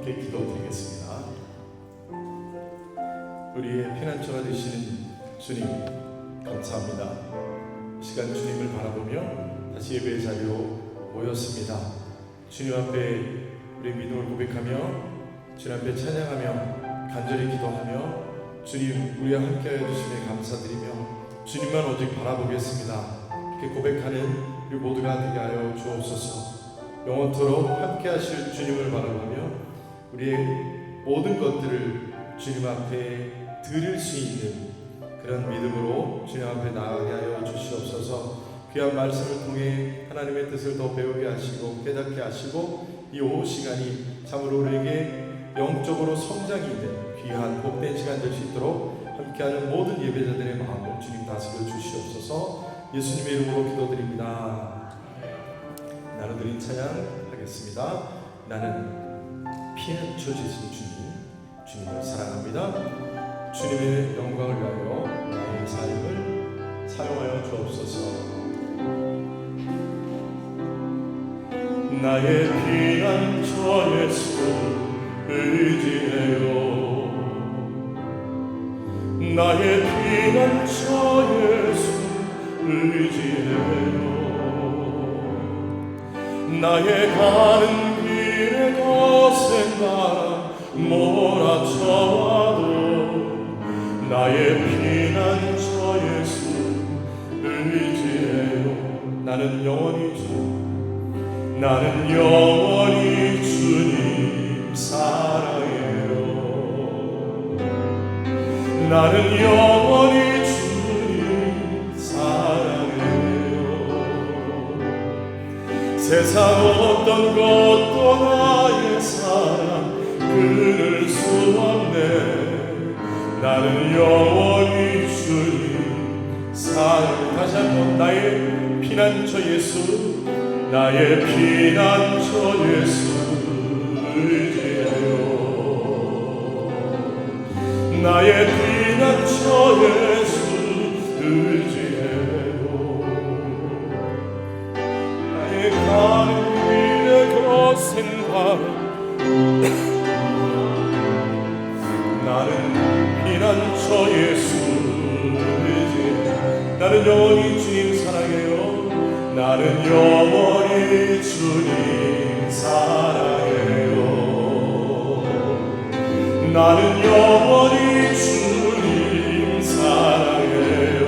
함께 기도드리겠습니다. 우리의 피난처가 되시는 주님 감사합니다. 이 시간 주님을 바라보며 다시 예배의 자리로 모였습니다. 주님 앞에 우리 믿음을 고백하며 주님 앞에 찬양하며 간절히 기도하며 주님 우리와 함께하여 주심에 감사드리며 주님만 오직 바라보겠습니다. 이렇게 고백하는 우리 모두가 되게 하여 주옵소서. 영원토록 함께하실 주님을 바라보며 우리의 모든 것들을 주님 앞에 드릴 수 있는 그런 믿음으로 주님 앞에 나아가게 하여 주시옵소서. 귀한 말씀을 통해 하나님의 뜻을 더 배우게 하시고 깨닫게 하시고 이 오후 시간이 참으로 우리에게 영적으로 성장이 있는 귀한 복된 시간 될 수 있도록 함께하는 모든 예배자들의 마음을 주님 다스려 주시옵소서. 예수님의 이름으로 기도드립니다. 나눠드린 찬양하겠습니다. 나는 피난처 되신 주님을 사랑합니다. 주님의 영광을 위하여 나의 삶을 사용하여 주옵소서. 나의 피난처 예수 의지해요. 나의 피난처 예수 의지해요. 나의 가는 길에 거센 바람 몰아쳐와도 나의 피난처 예수 의지해요. 나는 영원히 주님 사랑해요. 나는 영원히 주님 사랑해요. 세상 어떤 것도 나의 사랑 끊을 수 없네. 나는 영원히 주님 사랑해. 다시 한번 나의 피난처 예수, 나의 피난처 예수 의지해요. 나의 피난처 예수 의지해요. 나의 가는 길에 거센 바람 나는 피난처 예수 의지해요. 나는 영원히 주님 사랑해요. 나는 영원히 주님 사랑해요. 나는 영원히 주님 사랑해요.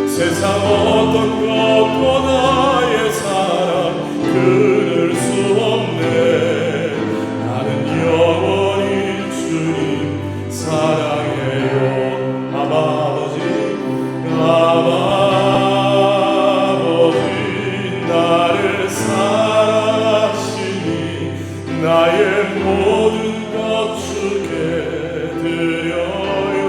세상 어떤 것도 나의 사랑 끊을 수 없네. 나는 영원히 주님 사랑해요. 아버지 나를 사랑하시니 나의 모든 것 주께 드려요.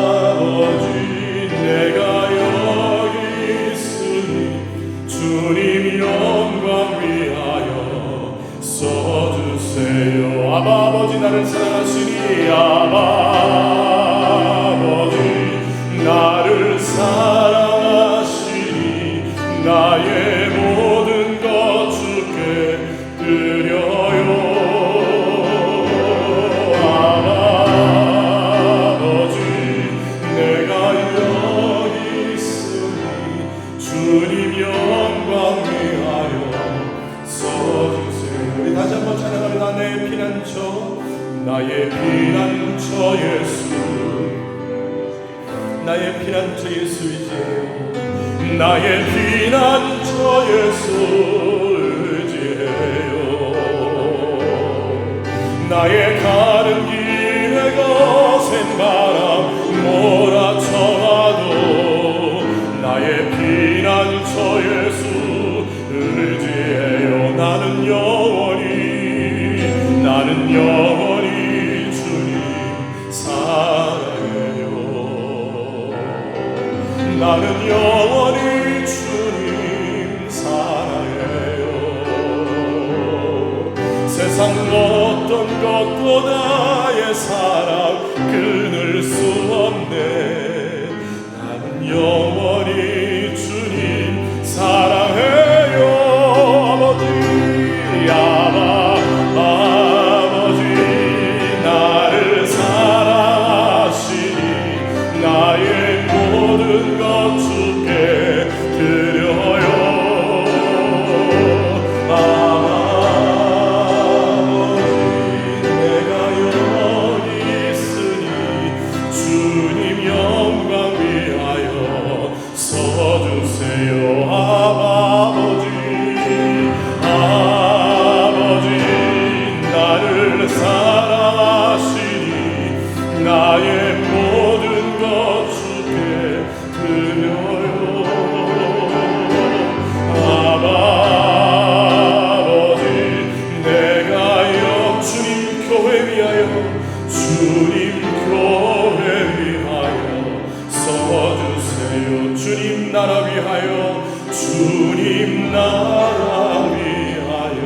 아버지 내가 여기 있으니 주님 영광 위하여 써주세요. 아버지 나를 사랑하시니 아버지 나를 사랑하시니 나의 모든 것 주께 드려요. 아버지 내가 여기 있으니 주님 영광 위하여 써주세요. 우리 다시 한번 찬양합니다. 내 피난처 나의 피난처 예수, 나의 피난처 예수 의지해요. 나의 피난처 예수 의지해요. 나의 가는 길에 거센 바람 몰아쳐와도 나의 피난처 예수 의지해요. 나는 영원히 주님 사랑해요. 나는 영원히 주님 사랑해요. 세상 어떤 것도 나의 사랑 끊을 수 없네. 나는 영원히 주님 사랑해. 나라 위하여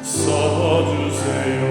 써주세요.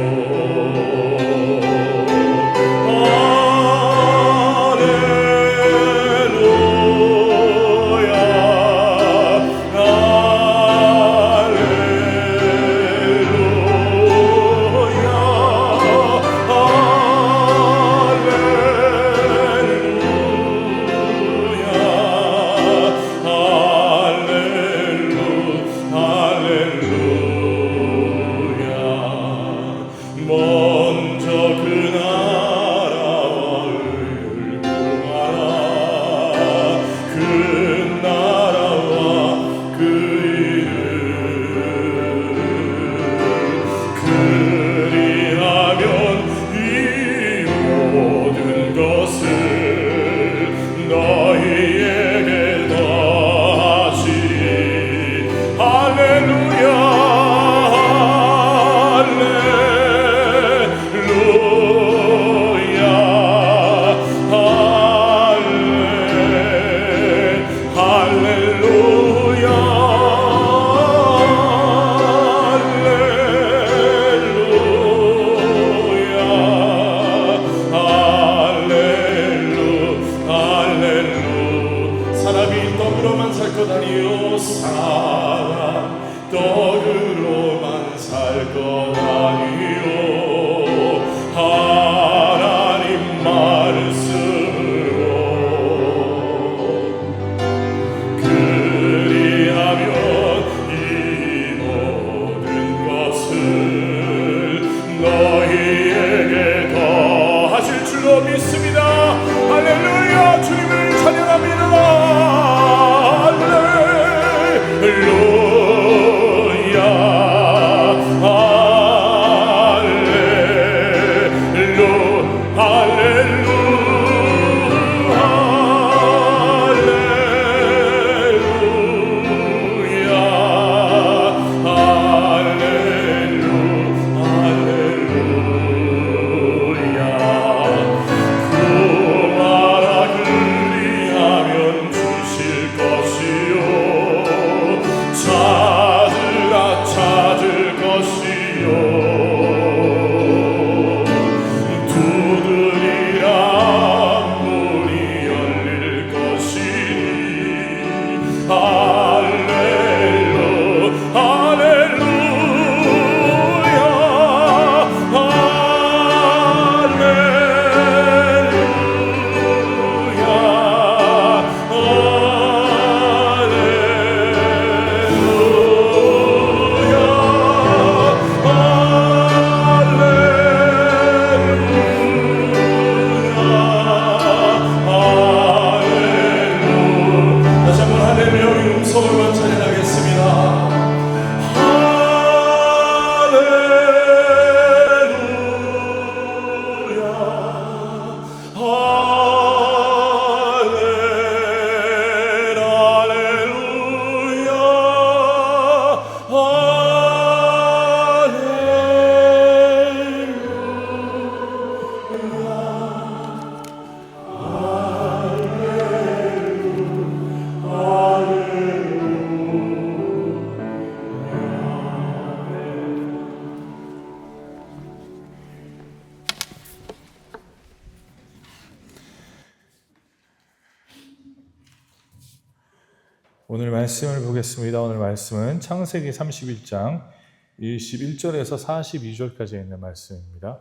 오늘 말씀을 보겠습니다. 오늘 말씀은 창세기 31장 21절에서 42절까지 있는 말씀입니다.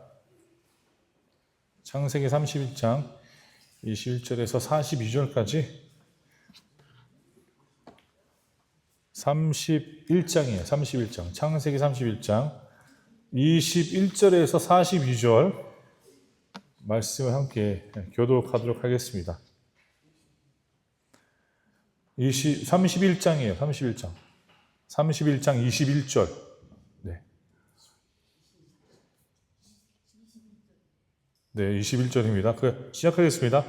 창세기 31장 21절에서 42절까지 31장이에요. 31장. 창세기 31장 21절에서 42절 말씀을 함께 교독하도록 하겠습니다. 31장이에요. 31장. 31장 21절. 네. 네, 21절입니다. 시작하겠습니다.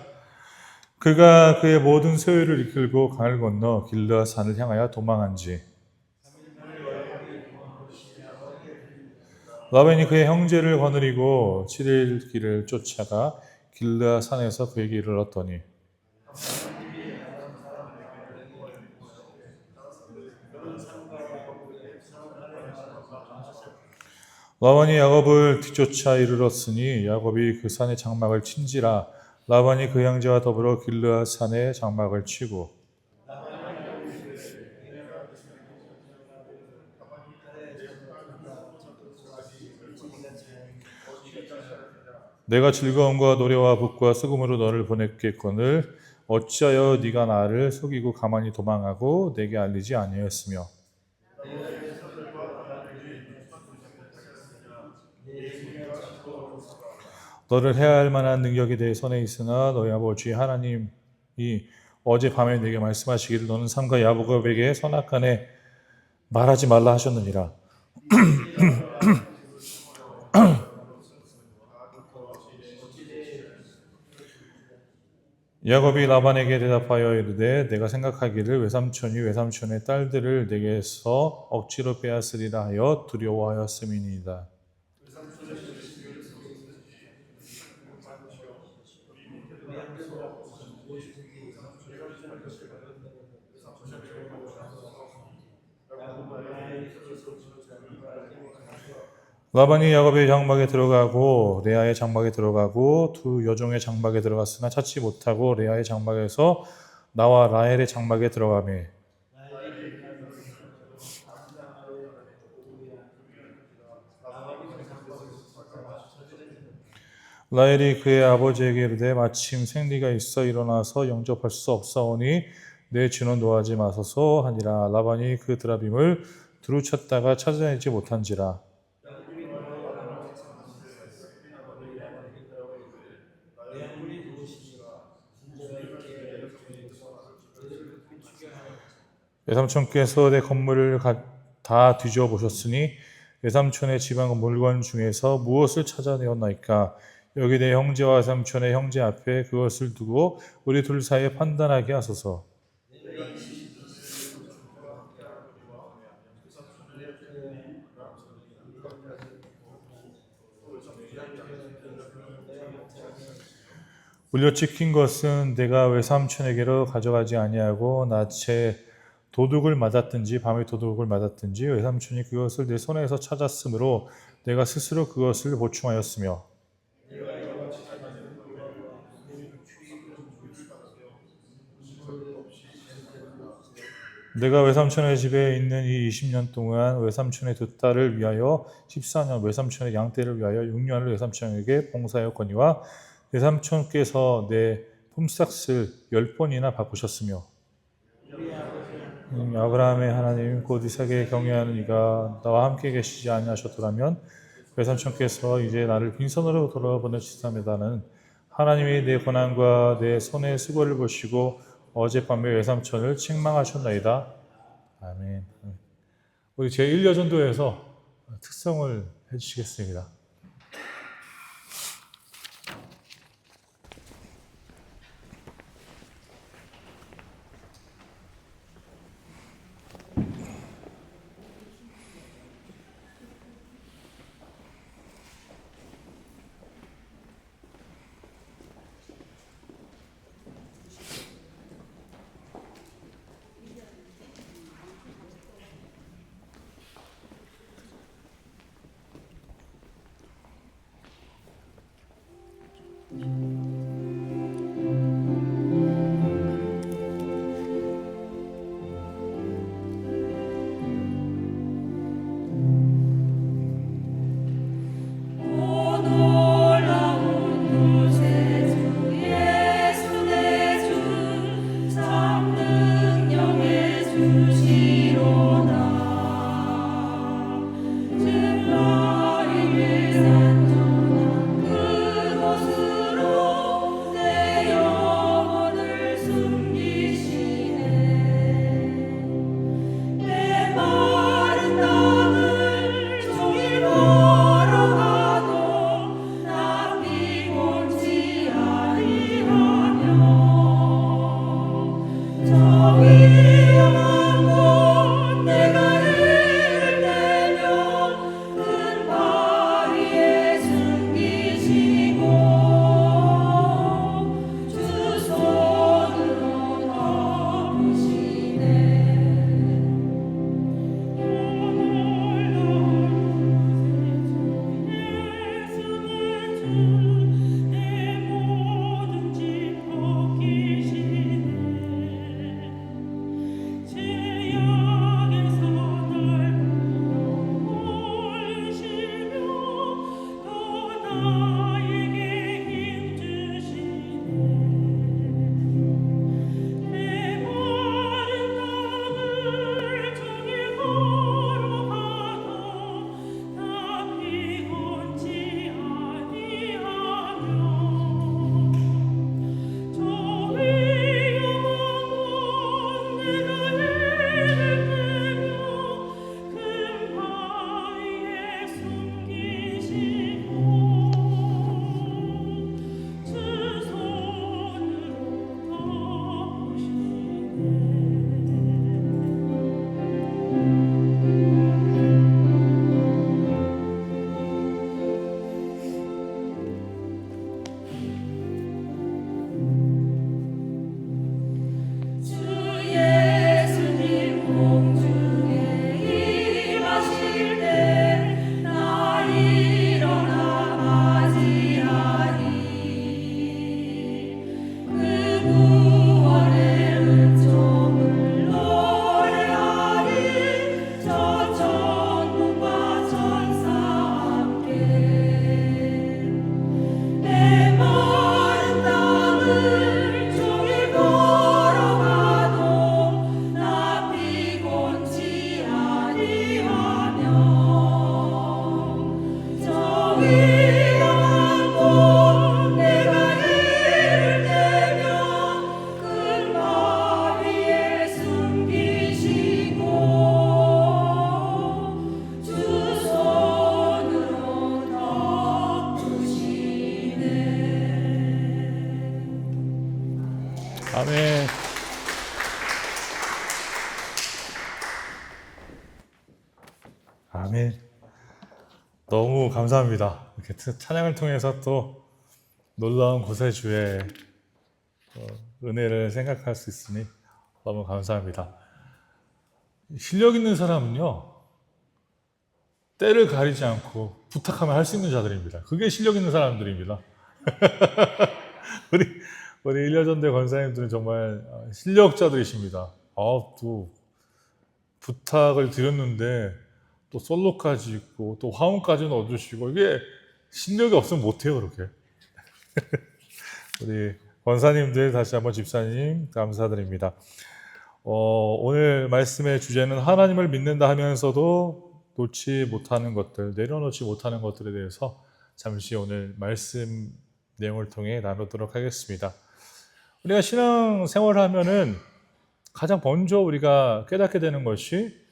그가 그의 모든 소유를 이끌고 강을 건너 길르앗산을 향하여 도망한지 라반이 그의 형제를 거느리고 7일 길을 쫓아가 길르앗산에서 그에게 이르렀더니 라반이 야곱을 뒤쫓아 이르렀으니 야곱이 그 산의 장막을 친지라. 라반이 그 형제와 더불어 길르앗 산의 장막을 치고 내가 즐거움과 노래와 북과 수금으로 너를 보냈겠거늘 어찌하여 네가 나를 속이고 가만히 도망하고 내게 알리지 아니하였으며 너를 해할 만한 능력이 내 손에 있으나 너희 아버지 하나님이 어젯밤에 내게 말씀하시기를 너는 삼가 야곱에게 선악간에 말하지 말라 하셨느니라. 야곱이 라반에게 대답하여 이르되 내가 생각하기를 외삼촌이 외삼촌의 딸들을 내게서 억지로 빼앗으리라 하여 두려워하였음이니이다. 라반이 야곱의 장막에 들어가고 레아의 장막에 들어가고 두 여종의 장막에 들어갔으나 찾지 못하고 레아의 장막에서 나와 라헬의 장막에 들어가매 라헬이 그의 아버지에게 이르되 마침 생리가 있어 일어나서 영접할 수 없사오니 내 주는 노하지 마소서 하니라. 라반이 그 드라빔을 두루 찾다가 찾아내지 못한지라. 외삼촌께서 내 건물을 다 뒤져보셨으니 외삼촌의 집안 물건 중에서 무엇을 찾아내었나이까? 여기 내 형제와 외삼촌의 형제 앞에 그것을 두고 우리 둘 사이에 판단하게 하소서. 물려 찍힌 것은 내가 외삼촌에게로 가져가지 아니하고 낮에 도둑을 맞았든지 밤에 도둑을 맞았든지 외삼촌이 그것을 내 손에서 찾았으므로 내가 스스로 그것을 보충하였으며 내가 외삼촌의 집에 있는 이 20년 동안 외삼촌의 두 딸을 위하여 14년, 외삼촌의 양떼를 위하여 6년을 외삼촌에게 봉사하였거니와 외삼촌께서 내 품삯을 10번이나 바꾸셨으며 아브라함의 하나님 곧 이삭의 경외하는 이가 나와 함께 계시지 아니하셨더라면 외삼촌께서 이제 나를 빈손으로 돌아보내시다면 하나님이 내 고난과 내 손의 수고를 보시고 어젯밤에 외삼촌을 책망하셨나이다. 아멘. 우리 제1여전도에서 특성을 해주시겠습니다. 아멘. 너무 감사합니다. 이렇게 찬양을 통해서 또 놀라운 구세주의 은혜를 생각할 수 있으니 너무 감사합니다. 실력 있는 사람은요, 때를 가리지 않고 부탁하면 할 수 있는 자들입니다. 그게 실력 있는 사람들입니다. 우리 일려전대 권사님들은 정말 실력자들이십니다. 또 부탁을 드렸는데 또 솔로까지 있고 또 화음까지는 얻으시고, 이게 실력이 없으면 못해요, 그렇게. 우리 권사님들, 다시 한번 집사님 감사드립니다. 오늘 말씀의 주제는 하나님을 믿는다 하면서도 놓지 못하는 것들, 내려놓지 못하는 것들에 대해서 잠시 오늘 말씀 내용을 통해 나누도록 하겠습니다. 우리가 신앙생활을 하면은 가장 먼저 우리가 깨닫게 되는 것이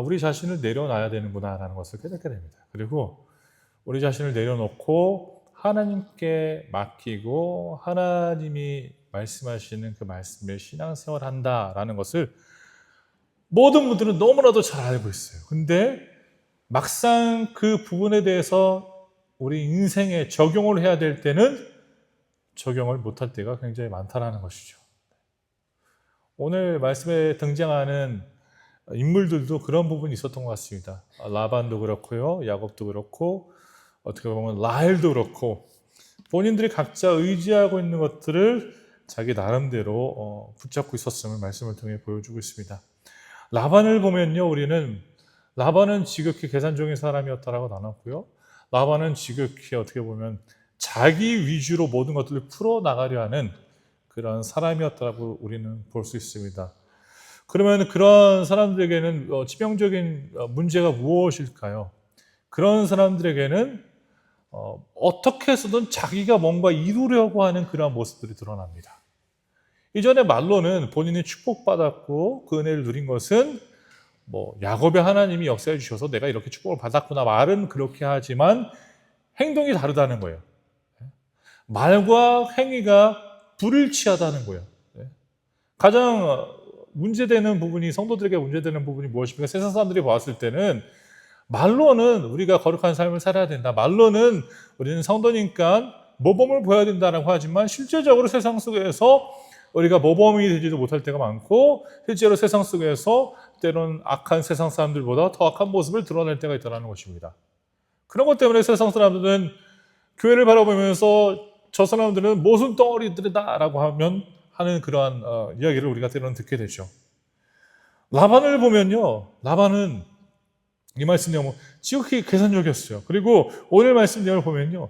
우리 자신을 내려놔야 되는구나 라는 것을 깨닫게 됩니다. 그리고 우리 자신을 내려놓고 하나님께 맡기고 하나님이 말씀하시는 그 말씀에 신앙생활을 한다라는 것을 모든 분들은 너무나도 잘 알고 있어요. 근데 막상 그 부분에 대해서 우리 인생에 적용을 해야 될 때는 적용을 못할 때가 굉장히 많다는 것이죠. 오늘 말씀에 등장하는 인물들도 그런 부분이 있었던 것 같습니다. 라반도 그렇고요, 야곱도 그렇고, 어떻게 보면 라헬도 그렇고, 본인들이 각자 의지하고 있는 것들을 자기 나름대로 붙잡고 있었음을 말씀을 통해 보여주고 있습니다. 라반을 보면요, 우리는 라반은 지극히 계산적인 사람이었다라고 나눴고요, 라반은 지극히 어떻게 보면 자기 위주로 모든 것들을 풀어나가려 하는 그런 사람이었다고 우리는 볼 수 있습니다. 그러면 그런 사람들에게는 치명적인 문제가 무엇일까요? 그런 사람들에게는 어떻게 해서든 자기가 뭔가 이루려고 하는 그런 모습들이 드러납니다. 이전에 말로는 본인이 축복받았고 그 은혜를 누린 것은 야곱의 하나님이 역사해 주셔서 내가 이렇게 축복을 받았구나, 말은 그렇게 하지만 행동이 다르다는 거예요. 말과 행위가 불일치하다는 거예요. 가장 문제되는 부분이, 성도들에게 문제되는 부분이 무엇입니까? 세상 사람들이 봤을 때는 말로는 우리가 거룩한 삶을 살아야 된다, 말로는 우리는 성도니까 모범을 보여야 된다라고 하지만 실제적으로 세상 속에서 우리가 모범이 되지도 못할 때가 많고, 실제로 세상 속에서 때로는 악한 세상 사람들보다 더 악한 모습을 드러낼 때가 있다는 것입니다. 그런 것 때문에 세상 사람들은 교회를 바라보면서 저 사람들은 모순 덩어리들이다라고 하는 그러한 이야기를 우리가 때로는 듣게 되죠. 라반을 보면요, 라반은 이 말씀 내용은 지극히 계산적이었어요. 그리고 오늘 말씀 내용을 보면요,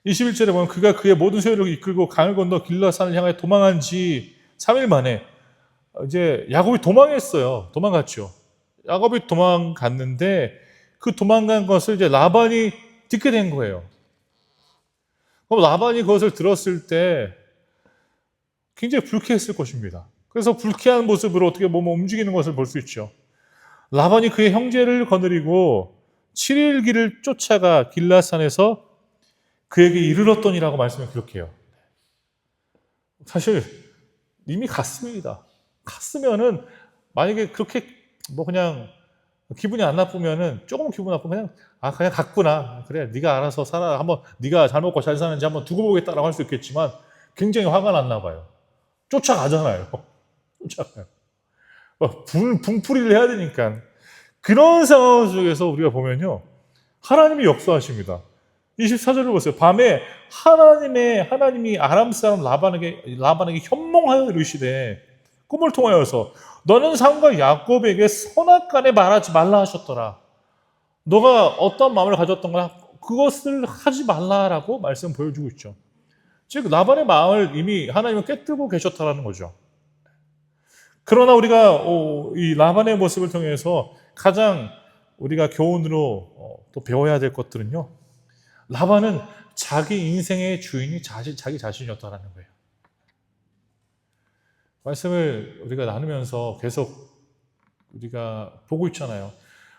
21절에 보면 그가 그의 모든 소유를 이끌고 강을 건너 길라산을 향해 도망한 지 3일 만에 이제 야곱이 도망갔죠. 야곱이 도망갔는데 그 도망간 것을 이제 라반이 듣게 된 거예요. 그럼 라반이 그것을 들었을 때 굉장히 불쾌했을 것입니다. 그래서 불쾌한 모습으로 어떻게 보면 움직이는 것을 볼 수 있죠. 라반이 그의 형제를 거느리고 7일 길을 쫓아가 길라산에서 그에게 이르렀더니라고 말씀을 기록해요. 사실 이미 갔습니다. 갔으면은 만약에 그렇게 그냥 기분이 안 나쁘면은, 조금 기분 나쁘면 그냥 갔구나, 그래 네가 알아서 살아, 한번 네가 잘 먹고 잘 사는지 한번 두고 보겠다라고 할 수 있겠지만 굉장히 화가 났나 봐요. 쫓아가잖아요. 쫓아가요. 분풀이를 해야 되니까. 그런 상황 속에서 우리가 보면요, 하나님이 역사하십니다. 24절을 보세요. 밤에 하나님이 아람 사람 라반에게 현몽하여 이르시되 꿈을 통하여서 너는 상과 야곱에게 선악간에 말하지 말라 하셨더라. 너가 어떤 마음을 가졌던가 그것을 하지 말라라고 말씀 보여주고 있죠. 즉 라반의 마음을 이미 하나님은 꿰뚫고 계셨다라는 거죠. 그러나 우리가 이 라반의 모습을 통해서 가장 우리가 교훈으로 또 배워야 될 것들은요, 라반은 자기 인생의 주인이 자기 자신이었다라는 거예요. 말씀을 우리가 나누면서 계속 우리가 보고 있잖아요.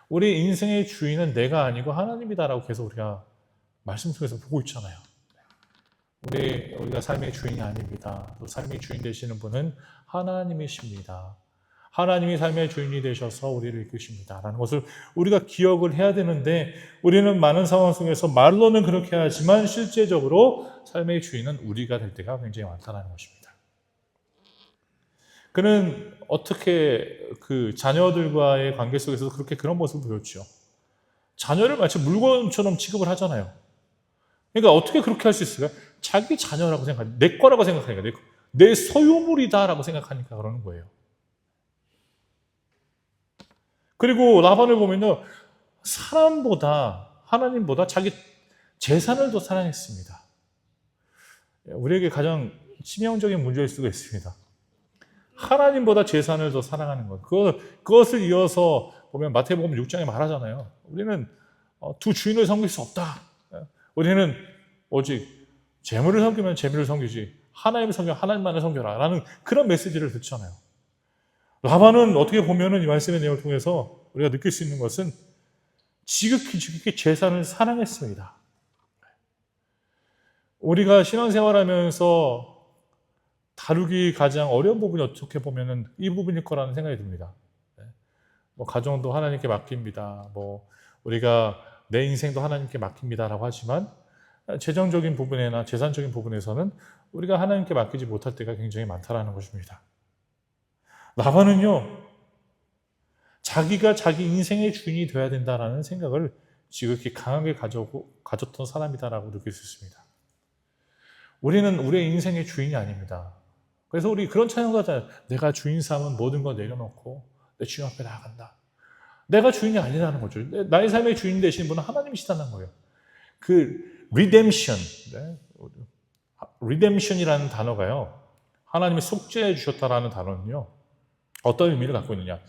우리 인생의 주인은 내가 아니고 하나님이다라고 계속 우리가 말씀 속에서 보고 있잖아요. 우리가 삶의 주인이 아닙니다. 또 삶의 주인 되시는 분은 하나님이십니다. 하나님이 삶의 주인이 되셔서 우리를 이끄십니다라는 것을 우리가 기억을 해야 되는데, 우리는 많은 상황 속에서 말로는 그렇게 하지만 실제적으로 삶의 주인은 우리가 될 때가 굉장히 많다는 것입니다. 그는 어떻게 그 자녀들과의 관계 속에서 그렇게 그런 모습을 보였죠. 자녀를 마치 물건처럼 취급을 하잖아요. 그러니까 어떻게 그렇게 할 수 있을까요? 자기 자녀라고 생각하니까, 내 거라고 생각하니까, 내 소유물이다라고 생각하니까 그러는 거예요. 그리고 라반을 보면요, 사람보다, 하나님보다 자기 재산을 더 사랑했습니다. 우리에게 가장 치명적인 문제일 수가 있습니다. 하나님보다 재산을 더 사랑하는 것. 그것을 이어서 보면 마태복음 6장에 말하잖아요. 우리는 두 주인을 섬길 수 없다. 우리는 오직 재물을 섬기면 재물을 섬기지, 하나님을 섬기면 하나님만을 섬겨라 라는 그런 메시지를 듣잖아요. 라반은 어떻게 보면 이 말씀의 내용을 통해서 우리가 느낄 수 있는 것은 지극히 재산을 사랑했습니다. 우리가 신앙생활하면서 다루기 가장 어려운 부분이 어떻게 보면 이 부분일 거라는 생각이 듭니다. 뭐 가정도 하나님께 맡깁니다. 뭐 우리가 내 인생도 하나님께 맡깁니다라고 하지만, 재정적인 부분이나 재산적인 부분에서는 우리가 하나님께 맡기지 못할 때가 굉장히 많다라는 것입니다. 라반은요, 자기가 자기 인생의 주인이 되어야 된다라는 생각을 지극히 강하게 가졌던 사람이다라고 느낄 수 있습니다. 우리는 우리의 인생의 주인이 아닙니다. 그래서 우리 그런 찬양도 하잖아요. 내가 주인 삼은 모든 거 내려놓고 내 주인 앞에 나아간다. 내가 주인이 아니라는 거죠. 나의 삶의 주인 되신 분은 하나님이시다는 거예요. 그 redemption, redemption이라는 단어가요, 하나님이 속죄해 주셨다라는 단어는요, 어떤 의미를 갖고 있느냐,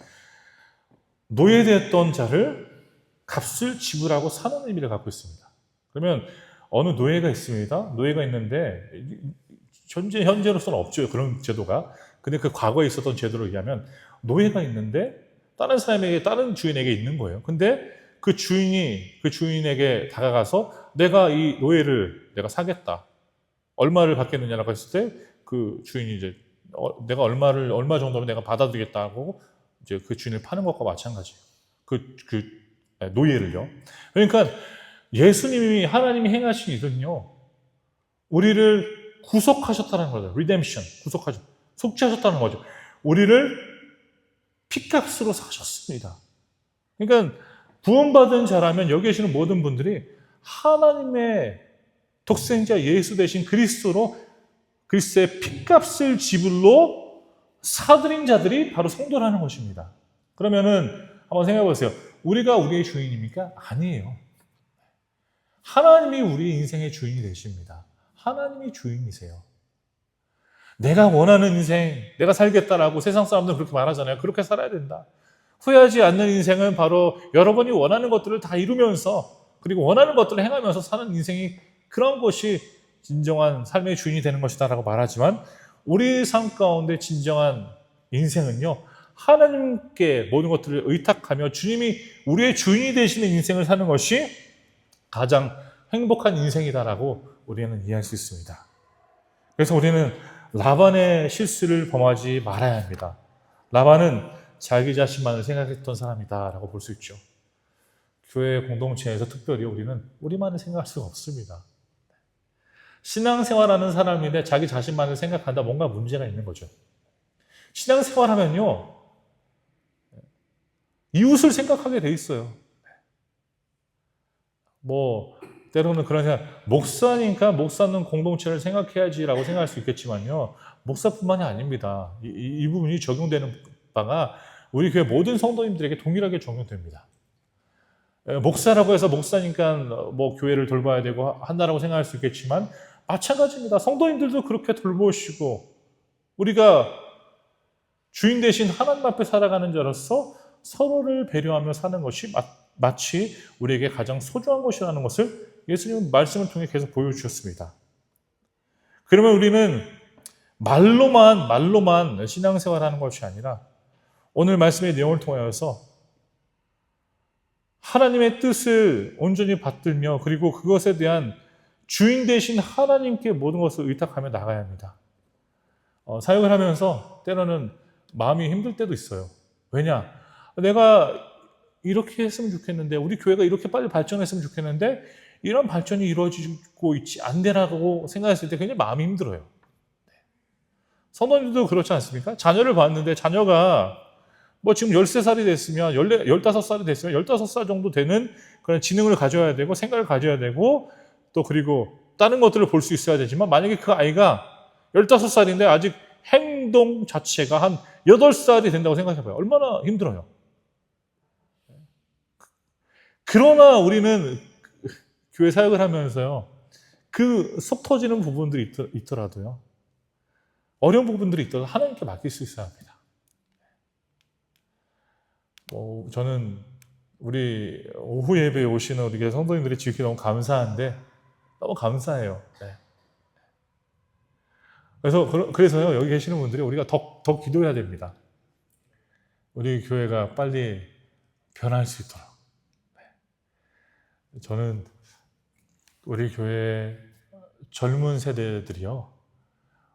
노예됐던 자를 값을 지불하고 사는 의미를 갖고 있습니다. 그러면 어느 노예가 있습니다. 노예가 있는데 현재로서는 없죠, 그런 제도가. 근데 그 과거에 있었던 제도로 의하면 노예가 있는데 다른 사람에게, 다른 주인에게 있는 거예요. 근데 그 주인에게 다가가서 내가 이 노예를 내가 사겠다, 얼마를 받겠느냐라고 했을 때 그 주인이 이제 내가 얼마 정도면 내가 받아들이겠다고 이제 그 주인을 파는 것과 마찬가지예요. 노예를요. 그러니까 예수님이, 하나님이 행하신 일은요, 우리를 구속하셨다는 거죠. redemption, 속죄하셨다는 거죠. 우리를 피값으로 사셨습니다. 그러니까 구원받은 자라면 여기 계시는 모든 분들이 하나님의 독생자 예수 대신 그리스도의 피값을 지불로 사들인 자들이 바로 성도라는 것입니다. 그러면은 한번 생각해 보세요. 우리가 우리의 주인입니까? 아니에요. 하나님이 우리 인생의 주인이 되십니다. 하나님이 주인이세요. 내가 원하는 인생, 내가 살겠다라고 세상 사람들은 그렇게 말하잖아요. 그렇게 살아야 된다. 후회하지 않는 인생은 바로 여러분이 원하는 것들을 다 이루면서, 그리고 원하는 것들을 행하면서 사는 인생이, 그런 것이 진정한 삶의 주인이 되는 것이다라고 말하지만, 우리 삶 가운데 진정한 인생은요, 하나님께 모든 것들을 의탁하며 주님이 우리의 주인이 되시는 인생을 사는 것이 가장 행복한 인생이다라고 우리는 이해할 수 있습니다. 그래서 우리는 라반의 실수를 범하지 말아야 합니다. 라반은 자기 자신만을 생각했던 사람이다라고 볼 수 있죠. 교회 공동체에서 특별히 우리는 우리만을 생각할 수가 없습니다. 신앙생활하는 사람인데 자기 자신만을 생각한다, 뭔가 문제가 있는 거죠. 신앙생활하면요, 이웃을 생각하게 돼 있어요. 때로는 그런 생각, 목사니까 목사는 공동체를 생각해야지라고 생각할 수 있겠지만요, 목사뿐만이 아닙니다. 이 부분이 적용되는 바가 우리 교회 모든 성도님들에게 동일하게 적용됩니다. 목사라고 해서 목사니까 교회를 돌봐야 되고 한다라고 생각할 수 있겠지만, 마찬가지입니다. 성도님들도 그렇게 돌보시고, 우리가 주인 대신 하나님 앞에 살아가는 자로서 서로를 배려하며 사는 것이 마치 우리에게 가장 소중한 것이라는 것을 예수님은 말씀을 통해 계속 보여주셨습니다. 그러면 우리는 말로만 신앙생활하는 것이 아니라 오늘 말씀의 내용을 통하여서 하나님의 뜻을 온전히 받들며, 그리고 그것에 대한 주인 되신 하나님께 모든 것을 의탁하며 나가야 합니다. 사역을 하면서 때로는 마음이 힘들 때도 있어요. 왜냐? 내가 이렇게 했으면 좋겠는데, 우리 교회가 이렇게 빨리 발전했으면 좋겠는데, 이런 발전이 이루어지고 있지 않대라고 생각했을 때 굉장히 마음이 힘들어요. 성도님들도 그렇지 않습니까? 자녀를 봤는데 자녀가 뭐 지금 13살이 됐으면 15살이 됐으면 15살 정도 되는 그런 지능을 가져야 되고 생각을 가져야 되고 또 그리고 다른 것들을 볼 수 있어야 되지만 만약에 그 아이가 15살인데 아직 행동 자체가 한 8살이 된다고 생각해봐요. 얼마나 힘들어요. 그러나 우리는 교회 사역을 하면서요. 그 속 터지는 부분들이 있더라도요. 어려운 부분들이 있더라도 하나님께 맡길 수 있어야 합니다. 저는 우리 오후 예배에 오시는 우리 교회 성도님들이 지극히 너무 감사한데 너무 감사해요. 네. 그래서요 여기 계시는 분들이 우리가 더 기도해야 됩니다. 우리 교회가 빨리 변할 수 있도록. 네. 저는 우리 교회 젊은 세대들이요.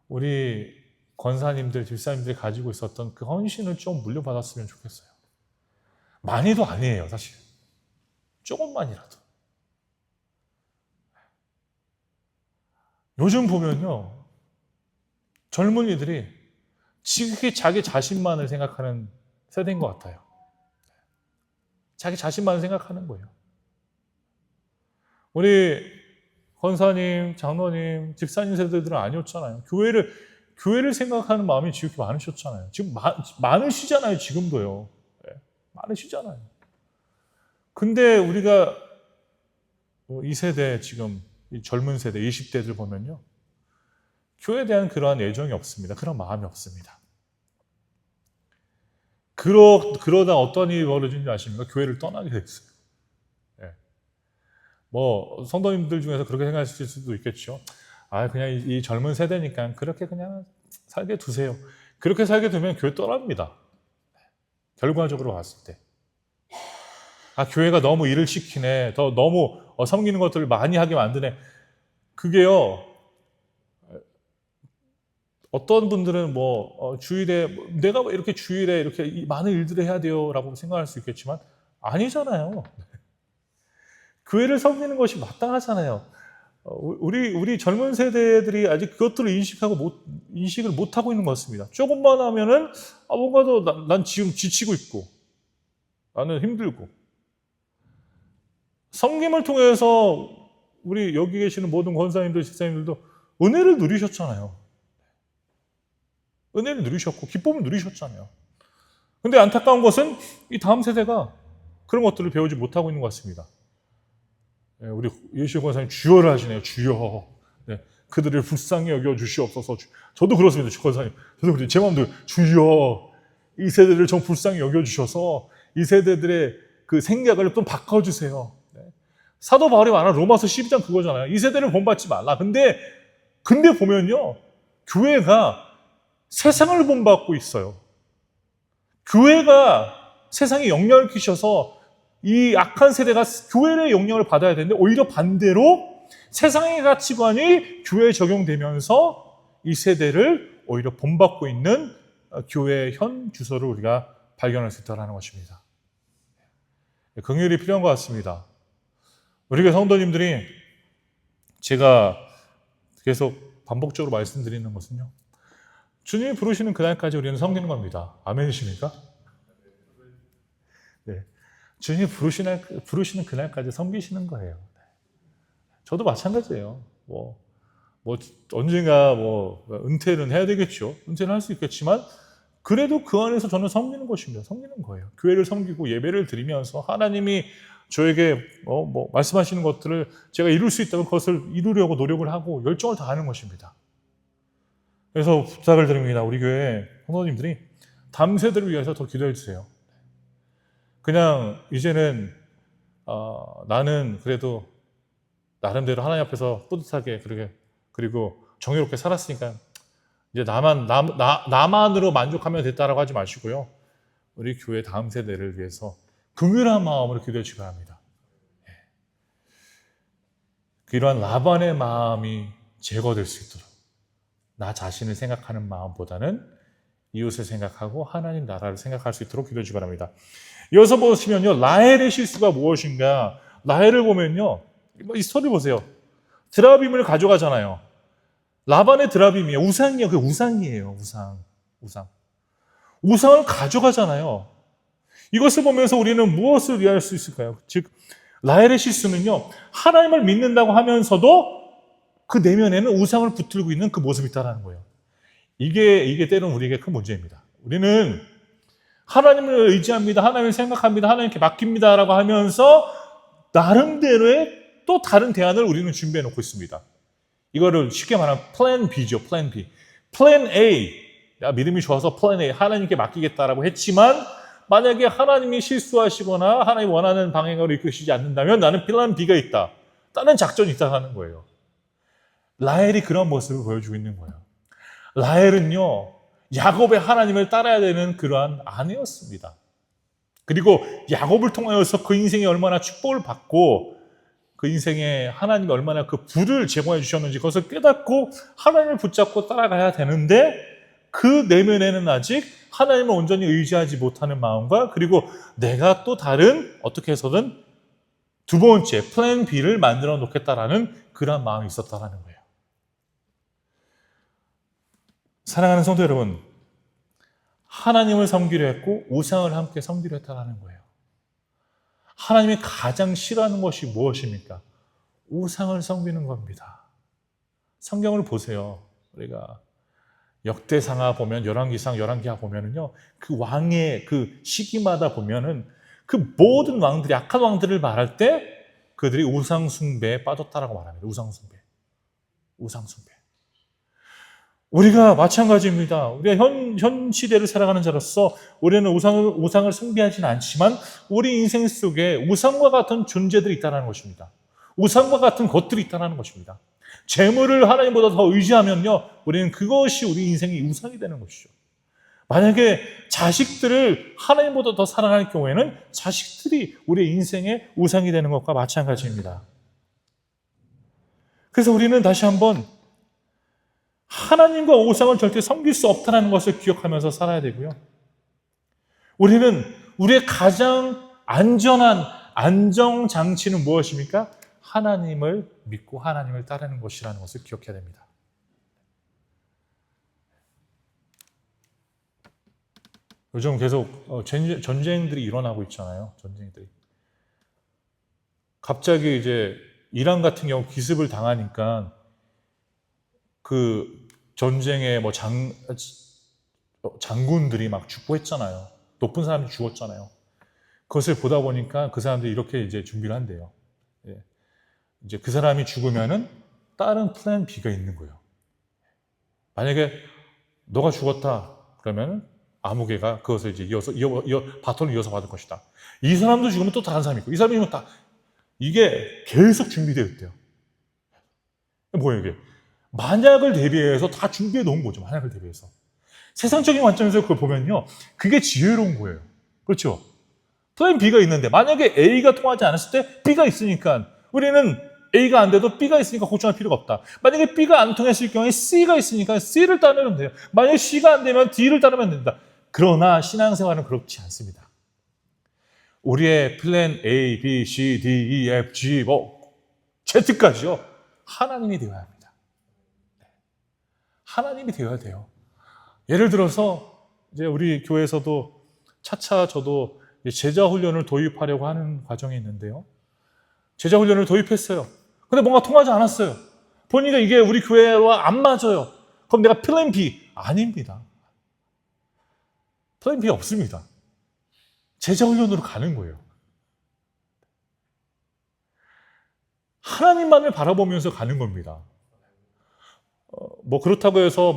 우리 권사님들, 집사님들이 가지고 있었던 그 헌신을 좀 물려받았으면 좋겠어요. 많이도 아니에요, 사실. 조금만이라도. 요즘 보면요. 젊은이들이 지극히 자기 자신만을 생각하는 세대인 것 같아요. 자기 자신만을 생각하는 거예요. 우리 권사님, 장로님, 집사님 세대들은 아니었잖아요. 교회를 생각하는 마음이 지극히 많으셨잖아요. 지금 많으시잖아요, 지금도요. 네, 많으시잖아요. 근데 우리가 이 세대, 지금 이 젊은 세대, 20대들 보면요. 교회에 대한 그러한 애정이 없습니다. 그런 마음이 없습니다. 그러다 어떤 일이 벌어진지 아십니까? 교회를 떠나게 됐어요. 네. 성도님들 중에서 그렇게 생각하실 수도 있겠죠. 그냥 이 젊은 세대니까 그렇게 그냥 살게 두세요. 그렇게 살게 두면 교회 떠납니다. 결과적으로 봤을 때. 교회가 너무 일을 시키네. 너무 섬기는 것들을 많이 하게 만드네. 그게요. 어떤 분들은 주일에 내가 왜 이렇게 주일에 이렇게 많은 일들을 해야 돼요라고 생각할 수 있겠지만 아니잖아요. 교회를 섬기는 것이 마땅하잖아요. 우리 젊은 세대들이 아직 그것들을 인식을 못하고 있는 것 같습니다. 조금만 하면은, 뭔가 난 지금 지치고 있고, 나는 힘들고. 섬김을 통해서 우리 여기 계시는 모든 권사님들, 집사님들도 은혜를 누리셨잖아요. 은혜를 누리셨고, 기쁨을 누리셨잖아요. 근데 안타까운 것은 이 다음 세대가 그런 것들을 배우지 못하고 있는 것 같습니다. 우리 예수 권사님 주여를 하시네요. 주여. 네, 그들을 불쌍히 여겨 주시옵소서. 저도 그렇습니다. 권사님. 저도 그래요. 제 마음도 주여. 이 세대를 좀 불쌍히 여겨 주셔서 이 세대들의 그 생각을 좀 바꿔주세요. 네. 사도 바울이 말한 로마서 12장 그거잖아요. 이 세대를 본받지 말라. 근데 보면요. 교회가 세상을 본받고 있어요. 교회가 세상에 영향을 끼쳐서 이 악한 세대가 교회의 영향을 받아야 되는데 오히려 반대로 세상의 가치관이 교회에 적용되면서 이 세대를 오히려 본받고 있는 교회의 현 주소를 우리가 발견할 수 있다는 것입니다. 긍휼이 필요한 것 같습니다. 우리가 성도님들이 제가 계속 반복적으로 말씀드리는 것은요. 주님이 부르시는 그날까지 우리는 섬기는 겁니다. 아멘이십니까? 네. 주님이 부르시는 그날까지 섬기시는 거예요. 저도 마찬가지예요. 언젠가 은퇴는 해야 되겠죠. 은퇴는 할 수 있겠지만, 그래도 그 안에서 저는 섬기는 것입니다. 섬기는 거예요. 교회를 섬기고 예배를 드리면서 하나님이 저에게 말씀하시는 것들을 제가 이룰 수 있다면 그것을 이루려고 노력을 하고 열정을 다하는 것입니다. 그래서 부탁을 드립니다. 우리 교회 성도님들이 다음 세대를 위해서 더 기도해 주세요. 그냥 이제는 나는 그래도 나름대로 하나님 앞에서 뿌듯하게 그리고 정의롭게 살았으니까 이제 나만으로 만족하면 됐다라고 하지 마시고요. 우리 교회 다음 세대를 위해서 긍휼한 마음으로 기도해 주시기 바랍니다. 이러한 라반의 마음이 제거될 수 있도록 나 자신을 생각하는 마음보다는 이웃을 생각하고 하나님 나라를 생각할 수 있도록 기도해 주기 바랍니다. 이어서 보시면요, 라헬의 실수가 무엇인가? 라헬을 보면요, 이 스토리 보세요. 드라빔을 가져가잖아요. 라반의 드라빔이에요. 우상이에요. 그 우상이에요. 우상을 가져가잖아요. 이것을 보면서 우리는 무엇을 이해할 수 있을까요? 즉, 라헬의 실수는요, 하나님을 믿는다고 하면서도 그 내면에는 우상을 붙들고 있는 그 모습이 있다는 거예요. 이게 때로는 우리에게 큰 문제입니다. 우리는 하나님을 의지합니다. 하나님을 생각합니다. 하나님께 맡깁니다라고 하면서 나름대로의 또 다른 대안을 우리는 준비해 놓고 있습니다. 이거를 쉽게 말하면 플랜 B죠. 플랜 B. 플랜 A. 야, 믿음이 좋아서 플랜 A. 하나님께 맡기겠다라고 했지만 만약에 하나님이 실수하시거나 하나님이 원하는 방향으로 이끄시지 않는다면 나는 플랜 B가 있다. 다른 작전이 있다는 거예요. 라헬이 그런 모습을 보여주고 있는 거예요. 라헬은요, 야곱의 하나님을 따라야 되는 그러한 아내였습니다. 그리고 야곱을 통하여서 그 인생에 얼마나 축복을 받고 그 인생에 하나님이 얼마나 그 부를 제공해 주셨는지 그것을 깨닫고 하나님을 붙잡고 따라가야 되는데 그 내면에는 아직 하나님을 온전히 의지하지 못하는 마음과 그리고 내가 또 다른 어떻게 해서든 두 번째 플랜 B를 만들어 놓겠다라는 그런 마음이 있었다라는 거예요. 사랑하는 성도 여러분, 하나님을 섬기려 했고 우상을 함께 섬기려 했다는 거예요. 하나님이 가장 싫어하는 것이 무엇입니까? 우상을 섬기는 겁니다. 성경을 보세요. 우리가 역대상하 보면 열왕기상, 열왕기하 보면은요, 그 왕의 그 시기마다 보면은 그 모든 왕들이 악한 왕들을 말할 때 그들이 우상 숭배에 빠졌다라고 말합니다. 우상 숭배. 우리가 마찬가지입니다. 우리가 현 시대를 살아가는 자로서 우리는 우상을 숭배하지는 않지만 우리 인생 속에 우상과 같은 존재들이 있다는 것입니다. 우상과 같은 것들이 있다는 것입니다. 재물을 하나님보다 더 의지하면요, 우리는 그것이 우리 인생의 우상이 되는 것이죠. 만약에 자식들을 하나님보다 더 사랑할 경우에는 자식들이 우리 인생의 우상이 되는 것과 마찬가지입니다. 그래서 우리는 다시 한번 하나님과 우상을 절대 섬길 수 없다는 것을 기억하면서 살아야 되고요. 우리는 우리의 가장 안전한 안정장치는 무엇입니까? 하나님을 믿고 하나님을 따르는 것이라는 것을 기억해야 됩니다. 요즘 계속 전쟁들이 일어나고 있잖아요. 전쟁들이. 갑자기 이제 이란 같은 경우 기습을 당하니까 그 전쟁에 뭐 장군들이 막 죽고 했잖아요. 높은 사람이 죽었잖아요. 그것을 보다 보니까 그 사람들이 이렇게 이제 준비를 한대요. 예. 이제 그 사람이 죽으면은 다른 플랜 B가 있는 거예요. 만약에 너가 죽었다 그러면은 아무개가 그것을 이제 바톤을 이어서 받을 것이다. 이 사람도 죽으면 또 다른 사람이 있고 이 사람이 죽으면 다 이게 계속 준비되어 있대요. 뭐예요 이게? 만약을 대비해서 다 준비해 놓은 거죠. 만약을 대비해서. 세상적인 관점에서 그걸 보면요, 그게 지혜로운 거예요. 그렇죠? 플랜 B가 있는데 만약에 A가 통하지 않았을 때 B가 있으니까 우리는 A가 안 돼도 B가 있으니까 걱정할 필요가 없다. 만약에 B가 안 통했을 경우에 C가 있으니까 C를 따르면 돼요. 만약에 C가 안 되면 D를 따르면 된다. 그러나 신앙생활은 그렇지 않습니다. 우리의 플랜 A, B, C, D, E, F, G, Z까지요. 하나님이 되어야 합니다. 하나님이 되어야 돼요. 예를 들어서 이제 우리 교회에서도 차차 저도 제자 훈련을 도입하려고 하는 과정이 있는데요. 제자 훈련을 도입했어요. 근데 뭔가 통하지 않았어요. 보니까 이게 우리 교회와 안 맞아요. 그럼 내가 플랜 B 아닙니다. 플랜 B 없습니다. 제자 훈련으로 가는 거예요. 하나님만을 바라보면서 가는 겁니다. 뭐 그렇다고 해서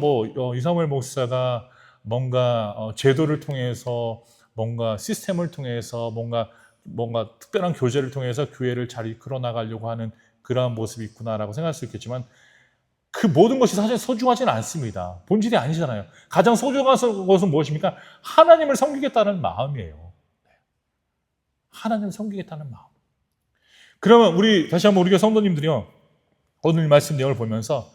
이사무엘 목사가 뭔가 제도를 통해서 뭔가 시스템을 통해서 뭔가 특별한 교제를 통해서 교회를 잘 이끌어 나가려고 하는 그러한 모습이 있구나라고 생각할 수 있겠지만 그 모든 것이 사실 소중하지는 않습니다. 본질이 아니잖아요. 가장 소중한 것은 무엇입니까? 하나님을 섬기겠다는 마음이에요. 하나님을 섬기겠다는 마음. 그러면 다시 한번 우리가 성도님들이요, 오늘 말씀 내용을 보면서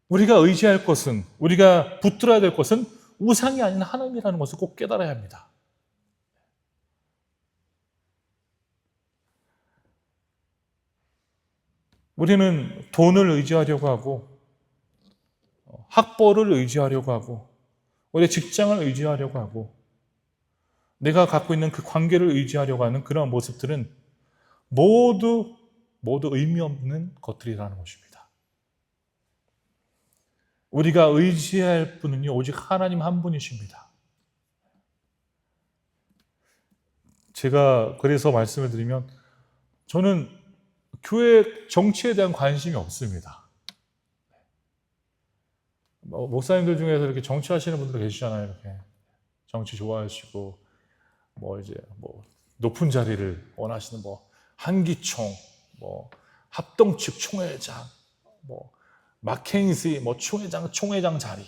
우리가 의지할 것은, 우리가 붙들어야 될 것은 우상이 아닌 하나님이라는 것을 꼭 깨달아야 합니다. 우리는 돈을 의지하려고 하고 학벌을 의지하려고 하고 우리의 직장을 의지하려고 하고 내가 갖고 있는 그 관계를 의지하려고 하는 그런 모습들은 모두 의미 없는 것들이라는 것입니다. 우리가 의지할 분은요, 오직 하나님 한 분이십니다. 제가 그래서 말씀을 드리면 저는 교회 정치에 대한 관심이 없습니다. 목사님들 중에서 이렇게 정치하시는 분들 계시잖아요. 이렇게 정치 좋아하시고 높은 자리를 원하시는 한기총, 합동측 총회장, 마켄지 총회장 자리,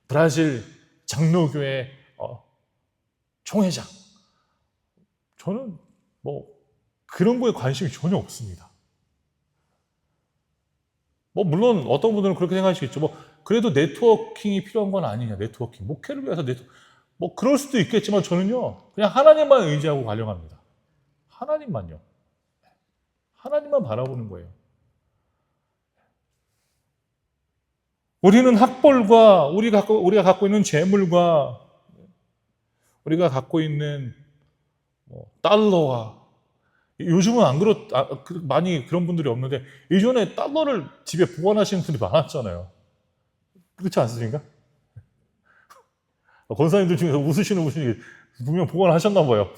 브라질 장로교회 총회장. 저는 그런 거에 관심이 전혀 없습니다. 물론 어떤 분들은 그렇게 생각하시겠죠. 그래도 네트워킹이 필요한 건 아니냐. 네트워킹. 목회를 위해서 그럴 수도 있겠지만 저는요, 그냥 하나님만 의지하고 가려고 합니다. 하나님만요. 하나님만 바라보는 거예요. 우리는 학벌과 우리가 갖고 있는 재물과 우리가 갖고 있는 달러와 요즘은 많이 그런 분들이 없는데 예전에 달러를 집에 보관하시는 분들이 많았잖아요. 그렇지 않습니까? 권사님들 중에서 웃으시는 분이 분명 보관하셨나 봐요.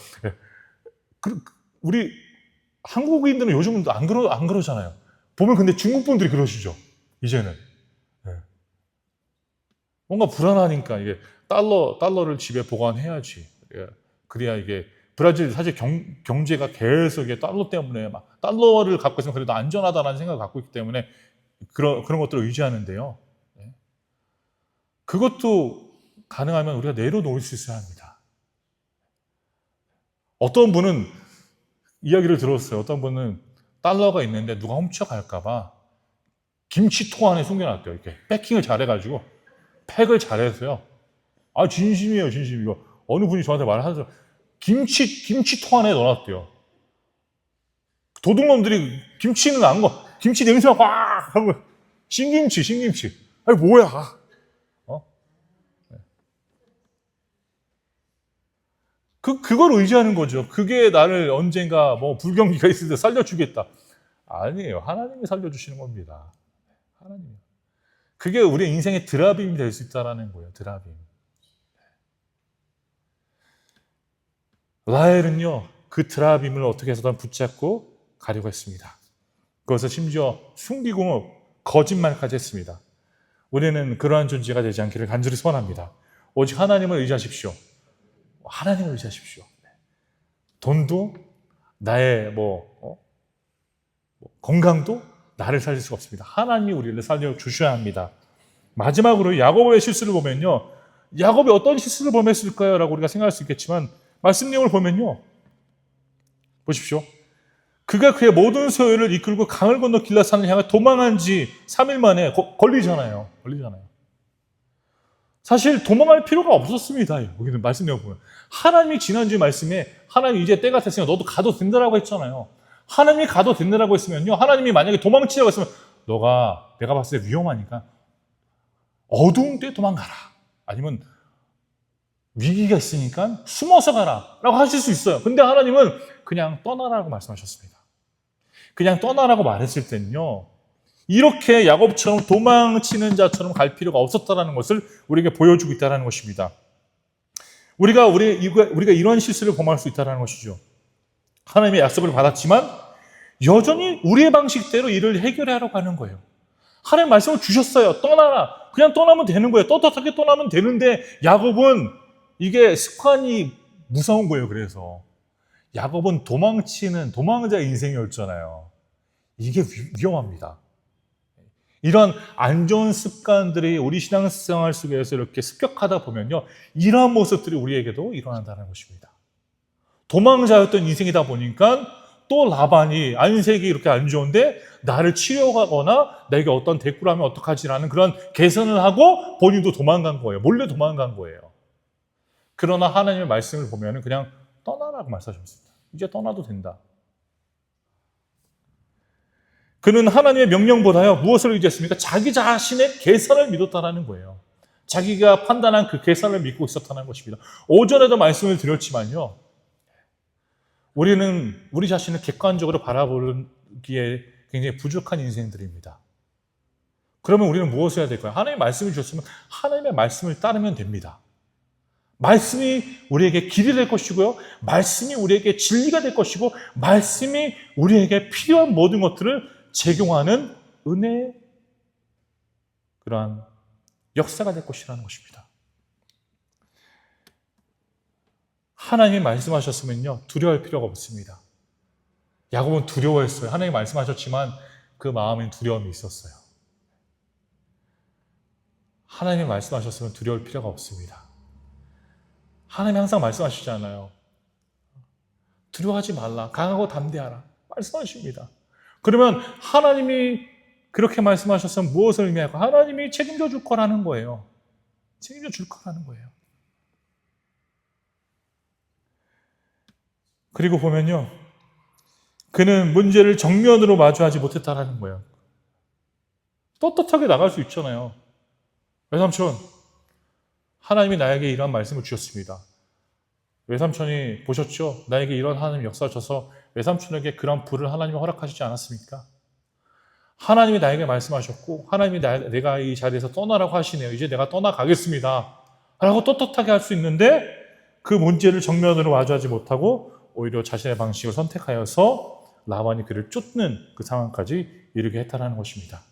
우리 한국인들은 요즘은 안 그러잖아요. 보면 근데 중국 분들이 그러시죠. 이제는. 뭔가 불안하니까 이게 달러를 집에 보관해야지. 그래야 이게 브라질 사실 경제가 계속 이게 달러 때문에 달러를 갖고 있으면 그래도 안전하다는 생각을 갖고 있기 때문에 그런 것들을 의지하는데요. 그것도 가능하면 우리가 내려놓을 수 있어야 합니다. 어떤 분은 이야기를 들었어요. 어떤 분은 달러가 있는데 누가 훔쳐갈까봐 김치통 안에 숨겨놨대요. 이렇게 패킹을 잘해가지고 팩을 잘해서요. 진심이에요, 진심. 이거 어느 분이 저한테 말하셔서 김치통 안에 넣어놨대요. 도둑놈들이 김치는 김치 냄새가 확 하고 신김치. 아니 뭐야? 그걸 의지하는 거죠. 그게 나를 언젠가 불경기가 있을 때 살려주겠다. 아니에요. 하나님이 살려주시는 겁니다. 하나님. 그게 우리의 인생의 드라빔이 될 수 있다는 거예요. 드라빔. 라헬은요, 그 드라빔을 어떻게 해서든 붙잡고 가려고 했습니다. 그것을 심지어 숨기고 거짓말까지 했습니다. 우리는 그러한 존재가 되지 않기를 간절히 소원합니다. 오직 하나님을 의지하십시오. 하나님을 의지하십시오. 돈도 나의 건강도 나를 살릴 수가 없습니다. 하나님이 우리를 살려주셔야 합니다. 마지막으로 야곱의 실수를 보면요, 야곱이 어떤 실수를 범했을까요? 라고 우리가 생각할 수 있겠지만 말씀 내용을 보면요, 보십시오. 그가 그의 모든 소유를 이끌고 강을 건너 길라산을 향해 도망한 지 3일 만에 걸리잖아요. 사실 도망할 필요가 없었습니다. 여기는 말씀 내용 보면 하나님이 지난주 말씀에 하나님 이제 때가 됐으니까 너도 가도 된다라고 했잖아요. 하나님이 가도 된다라고 했으면요, 하나님이 만약에 도망치라고 했으면 내가 봤을 때 위험하니까 어두운 때 도망가라, 아니면 위기가 있으니까 숨어서 가라 라고 하실 수 있어요. 근데 하나님은 그냥 떠나라고 말씀하셨습니다. 그냥 떠나라고 말했을 때는요, 이렇게 야곱처럼 도망치는 자처럼 갈 필요가 없었다는 것을 우리에게 보여주고 있다는 것입니다. 우리가 이런 실수를 범할 수 있다는 것이죠. 하나님의 약속을 받았지만 여전히 우리의 방식대로 일을 해결하려고 하는 거예요. 하나님 말씀을 주셨어요. 떠나라. 그냥 떠나면 되는 거예요. 떳떳하게 떠나면 되는데 야곱은 이게 습관이 무서운 거예요. 그래서 야곱은 도망자 인생이었잖아요. 이게 위험합니다. 이런 안 좋은 습관들이 우리 신앙생활 속에서 이렇게 습격하다 보면요, 이러한 모습들이 우리에게도 일어난다는 것입니다. 도망자였던 인생이다 보니까 또 라반이 안색이 이렇게 안 좋은데 나를 치려가거나 내게 어떤 대꾸를 하면 어떡하지라는 그런 계산을 하고 본인도 도망간 거예요. 몰래 도망간 거예요. 그러나 하나님의 말씀을 보면 그냥 떠나라고 말씀하셨습니다. 이제 떠나도 된다. 그는 하나님의 명령보다요 무엇을 의지했습니까? 자기 자신의 계산을 믿었다는 거예요. 자기가 판단한 그 계산을 믿고 있었다는 것입니다. 오전에도 말씀을 드렸지만요. 우리는 우리 자신을 객관적으로 바라보기에 굉장히 부족한 인생들입니다. 그러면 우리는 무엇을 해야 될까요? 하나님의 말씀을 주셨으면 하나님의 말씀을 따르면 됩니다. 말씀이 우리에게 길이 될 것이고요. 말씀이 우리에게 진리가 될 것이고 말씀이 우리에게 필요한 모든 것들을 제공하는 은혜의 그러한 역사가 될 것이라는 것입니다. 하나님이 말씀하셨으면요 두려워할 필요가 없습니다. 야곱은 두려워했어요. 하나님이 말씀하셨지만 그 마음엔 두려움이 있었어요. 하나님이 말씀하셨으면 두려울 필요가 없습니다. 하나님이 항상 말씀하시잖아요. 두려워하지 말라. 강하고 담대하라. 말씀하십니다. 그러면 하나님이 그렇게 말씀하셨으면 무엇을 의미할까? 하나님이 책임져 줄 거라는 거예요. 책임져 줄 거라는 거예요. 그리고 보면요. 그는 문제를 정면으로 마주하지 못했다라는 거예요. 떳떳하게 나갈 수 있잖아요. 외삼촌, 하나님이 나에게 이런 말씀을 주셨습니다. 외삼촌이 보셨죠? 나에게 이런 하나님 역사를 줘서 외삼촌에게 그런 부를 하나님이 허락하시지 않았습니까? 하나님이 나에게 말씀하셨고 하나님이 내가 이 자리에서 떠나라고 하시네요. 이제 내가 떠나가겠습니다. 라고 떳떳하게 할 수 있는데 그 문제를 정면으로 마주하지 못하고 오히려 자신의 방식을 선택하여서 라반이 그를 쫓는 그 상황까지 이르게 했다는 것입니다.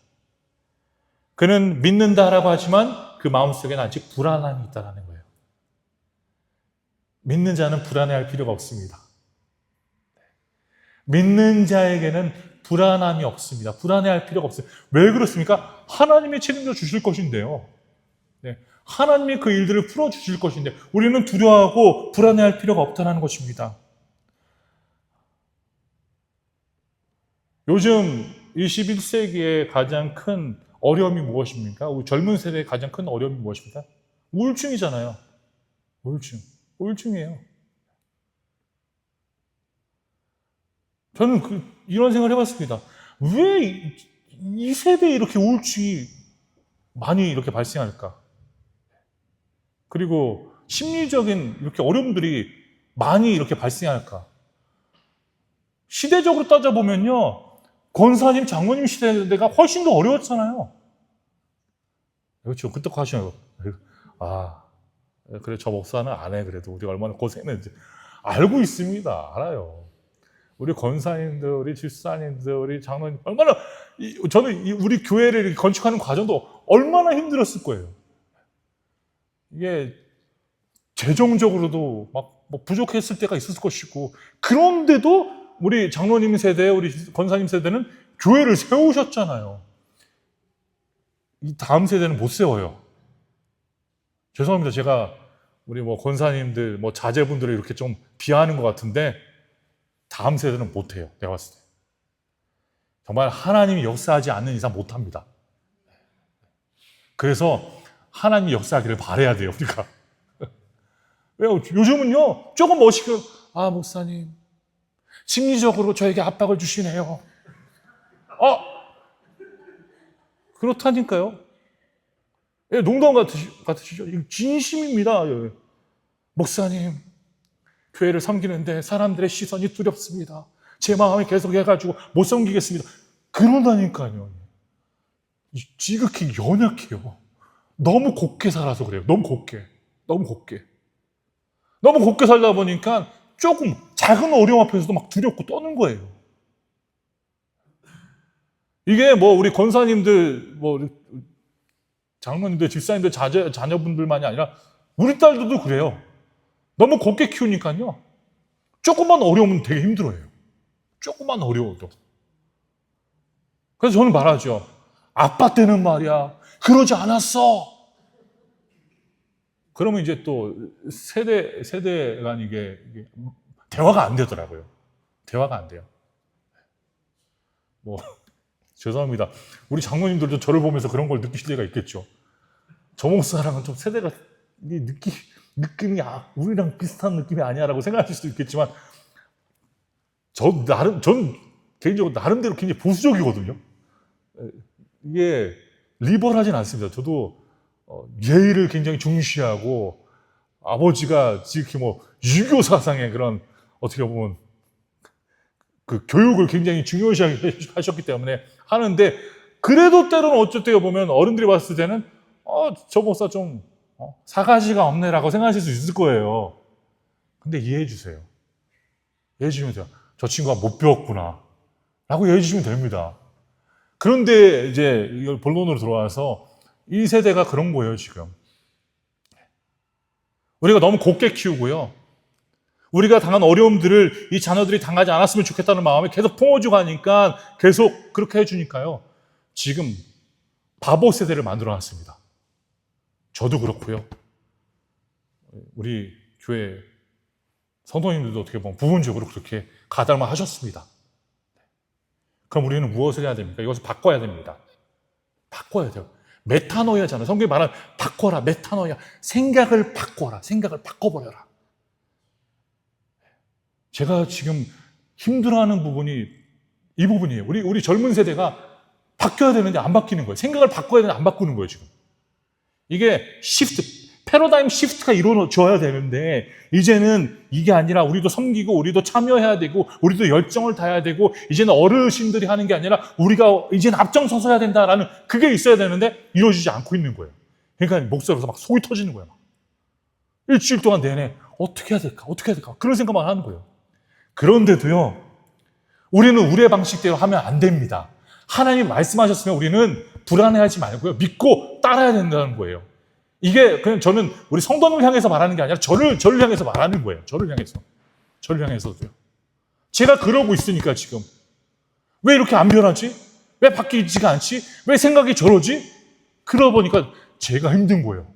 그는 믿는다라고 하지만 그 마음속에는 아직 불안함이 있다는 거예요. 믿는 자는 불안해할 필요가 없습니다. 믿는 자에게는 불안함이 없습니다. 불안해할 필요가 없어요. 왜 그렇습니까? 하나님이 책임져 주실 것인데요. 네. 하나님이 그 일들을 풀어주실 것인데 우리는 두려워하고 불안해할 필요가 없다는 것입니다. 요즘 21세기의 가장 큰 어려움이 무엇입니까? 우리 젊은 세대의 가장 큰 어려움이 무엇입니까? 우울증이잖아요. 우울증이에요. 저는 이런 생각을 해봤습니다. 왜 이 세대에 이렇게 우울증이 많이 이렇게 발생할까? 그리고 심리적인 이렇게 어려움들이 많이 이렇게 발생할까? 시대적으로 따져보면요. 권사님, 장로님 시대가 훨씬 더 어려웠잖아요. 그렇죠. 그때 하시면 그래 저 목사는 안 해. 그래도 우리가 얼마나 고생했는지 알고 있습니다. 알아요. 우리 권사님들, 우리 집사님들, 우리 장로님 얼마나 저는 우리 교회를 건축하는 과정도 얼마나 힘들었을 거예요. 이게 재정적으로도 막 뭐 부족했을 때가 있었을 것이고 그런데도 우리 장로님 세대, 우리 권사님 세대는 교회를 세우셨잖아요. 이 다음 세대는 못 세워요. 죄송합니다. 제가 우리 뭐 권사님들, 뭐 자제분들을 이렇게 좀 비하하는 것 같은데 다음 세대는 못 해요. 내가 봤을 때. 정말 하나님이 역사하지 않는 이상 못 합니다. 그래서 하나님이 역사하기를 바라야 돼요, 우리가. 왜요? 요즘은요, 조금 멋있게, 목사님, 심리적으로 저에게 압박을 주시네요. 그렇다니까요. 예, 농담 같으시죠? 진심입니다. 예. 목사님, 교회를 섬기는데 사람들의 시선이 두렵습니다. 제 마음이 계속 해가지고 못 섬기겠습니다. 그런다니까요. 지극히 연약해요. 너무 곱게 살아서 그래요. 너무 곱게 살다 보니까 조금 작은 어려움 앞에서도 막 두렵고 떠는 거예요. 이게 뭐 우리 권사님들, 뭐 장로님들, 집사님들, 자녀분들만이 아니라 우리 딸들도 그래요. 너무 곱게 키우니까요. 조금만 어려우면 되게 힘들어해요. 조금만 어려워도. 그래서 저는 말하죠. 아빠 때는 말이야. 그러지 않았어. 그러면 이제 또 세대 간 이게 대화가 안 되더라고요. 대화가 안 돼요. 뭐 죄송합니다. 우리 장로님들도 저를 보면서 그런 걸 느끼실 때가 있겠죠. 저 목사랑은 좀 세대가 느낌이 우리랑 비슷한 느낌이 아니야라고 생각하실 수도 있겠지만 전 개인적으로 나름대로 굉장히 보수적이거든요. 이게 리버럴하진 않습니다. 저도 예의를 굉장히 중시하고 아버지가 지극히 유교 사상의 그런 어떻게 보면 그 교육을 굉장히 중요시하셨기 때문에 하는데 그래도 때로는 어쩔 때 보면 어른들이 봤을 때는 저 목사 좀 사가지가 없네라고 생각하실 수 있을 거예요. 근데 이해해 주세요. 이해해 주시면 돼요. 저 친구가 못 배웠구나 라고 이해해 주시면 됩니다. 그런데 이제 이걸 본론으로 들어와서 이 세대가 그런 거예요, 지금. 우리가 너무 곱게 키우고요. 우리가 당한 어려움들을 이 자녀들이 당하지 않았으면 좋겠다는 마음에 계속 품어주고 하니까 계속 그렇게 해주니까요. 지금 바보 세대를 만들어 놨습니다. 저도 그렇고요. 우리 교회 성도님들도 어떻게 보면 부분적으로 그렇게 가담을 하셨습니다. 그럼 우리는 무엇을 해야 됩니까? 이것을 바꿔야 됩니다. 바꿔야 돼요. 메타노이아잖아요. 성경이 말하는 바꿔라, 메타노이아. 생각을 바꿔라. 생각을 바꿔버려라. 제가 지금 힘들어하는 부분이 이 부분이에요. 우리 젊은 세대가 바뀌어야 되는데 안 바뀌는 거예요. 생각을 바꿔야 되는데 안 바꾸는 거예요, 지금. 이게 패러다임 시프트가 이루어져야 되는데 이제는 이게 아니라 우리도 섬기고 우리도 참여해야 되고 우리도 열정을 다해야 되고 이제는 어르신들이 하는 게 아니라 우리가 이제는 앞장서서 해야 된다라는 그게 있어야 되는데 이루어지지 않고 있는 거예요. 그러니까 목사로서 막 속이 터지는 거예요. 막. 일주일 동안 내내 어떻게 해야 될까? 어떻게 해야 될까? 그런 생각만 하는 거예요. 그런데도요, 우리는 우리의 방식대로 하면 안 됩니다. 하나님 말씀하셨으면 우리는 불안해하지 말고요. 믿고 따라야 된다는 거예요. 이게 그냥 저는 우리 성도님을 향해서 말하는 게 아니라 저를 향해서 말하는 거예요. 저를 향해서도요. 제가 그러고 있으니까 지금. 왜 이렇게 안 변하지? 왜 바뀌지가 않지? 왜 생각이 저러지? 그러다 보니까 제가 힘든 거예요.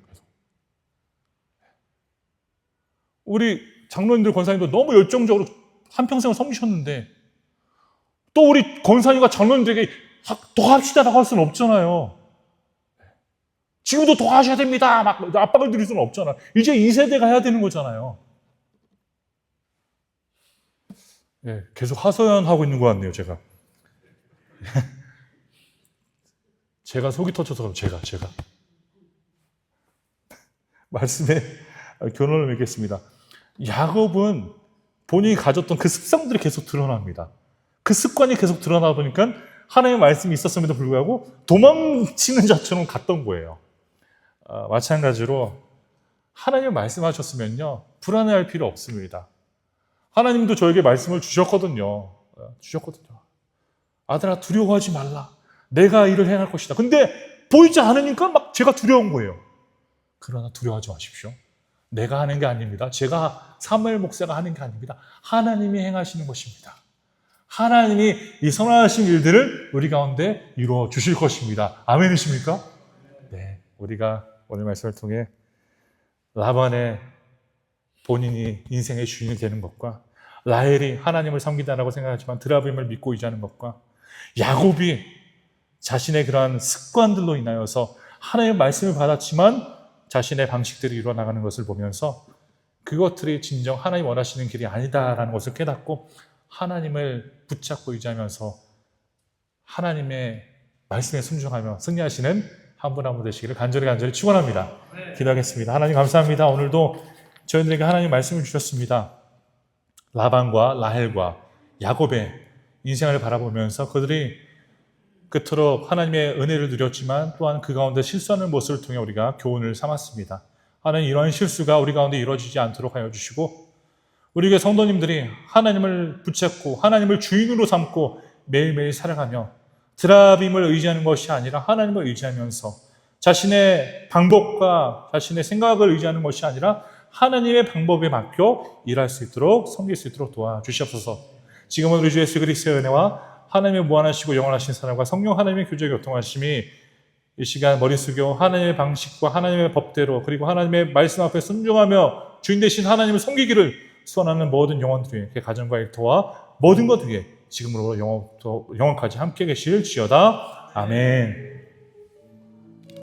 우리 장로님들, 권사님도 너무 열정적으로 한평생을 섬기셨는데 또 우리 권사님과 장로님들에게 더 합시다라고 할 수는 없잖아요. 지금도 더 하셔야 됩니다. 막 압박을 드릴 수는 없잖아요. 이제 이 세대가 해야 되는 거잖아요. 예, 계속 하소연하고 있는 것 같네요, 제가. 제가 속이 터져서 그럼 제가. 말씀에 결론을 맺겠습니다. 야곱은 본인이 가졌던 그 습성들이 계속 드러납니다. 그 습관이 계속 드러나다 보니까 하나님의 말씀이 있었음에도 불구하고 도망치는 자처럼 갔던 거예요. 마찬가지로 하나님이 말씀하셨으면요, 불안해할 필요 없습니다. 하나님도 저에게 말씀을 주셨거든요. 아들아, 두려워하지 말라. 내가 일을 행할 것이다. 근데 보이지 않으니까 막 제가 두려운 거예요. 그러나 두려워하지 마십시오. 내가 하는 게 아닙니다. 제가 사무엘 목사가 하는 게 아닙니다. 하나님이 행하시는 것입니다. 하나님이 이 선하신 일들을 우리 가운데 이루어 주실 것입니다. 아멘이십니까? 네, 우리가 오늘 말씀을 통해 라반의 본인이 인생의 주인이 되는 것과 라헬이 하나님을 섬긴다라고 생각하지만 드라빔을 믿고 의지하는 것과 야곱이 자신의 그러한 습관들로 인하여서 하나님의 말씀을 받았지만 자신의 방식대로 이루어나가는 것을 보면서 그것들이 진정 하나님 원하시는 길이 아니다라는 것을 깨닫고 하나님을 붙잡고 의지하면서 하나님의 말씀에 순종하며 승리하시는 한 분 한 분 되시기를 간절히 축원합니다. 기도하겠습니다. 하나님 감사합니다. 오늘도 저희들에게 하나님 말씀을 주셨습니다. 라반과 라헬과 야곱의 인생을 바라보면서 그들이 그토록 하나님의 은혜를 누렸지만 또한 그 가운데 실수하는 모습을 통해 우리가 교훈을 삼았습니다. 하나님, 이러한 실수가 우리 가운데 이루어지지 않도록 하여 주시고 우리의 성도님들이 하나님을 붙잡고 하나님을 주인으로 삼고 매일매일 살아가며 드라빔을 의지하는 것이 아니라 하나님을 의지하면서 자신의 방법과 자신의 생각을 의지하는 것이 아니라 하나님의 방법에 맡겨 일할 수 있도록 섬길 수 있도록 도와주시옵소서. 지금은 우리 주 예수 그리스도의 은혜와 하나님의 무한하시고 영원하신 사랑과 성령 하나님의 교제 교통하심이 이 시간 머리 숙여 하나님의 방식과 하나님의 법대로 그리고 하나님의 말씀 앞에 순종하며 주인 되신 하나님을 섬기기를 소원하는 모든 영혼들 위해 가정과 일터와 모든 것 위해 지금으로 영원까지 함께 계실지어다. 아멘.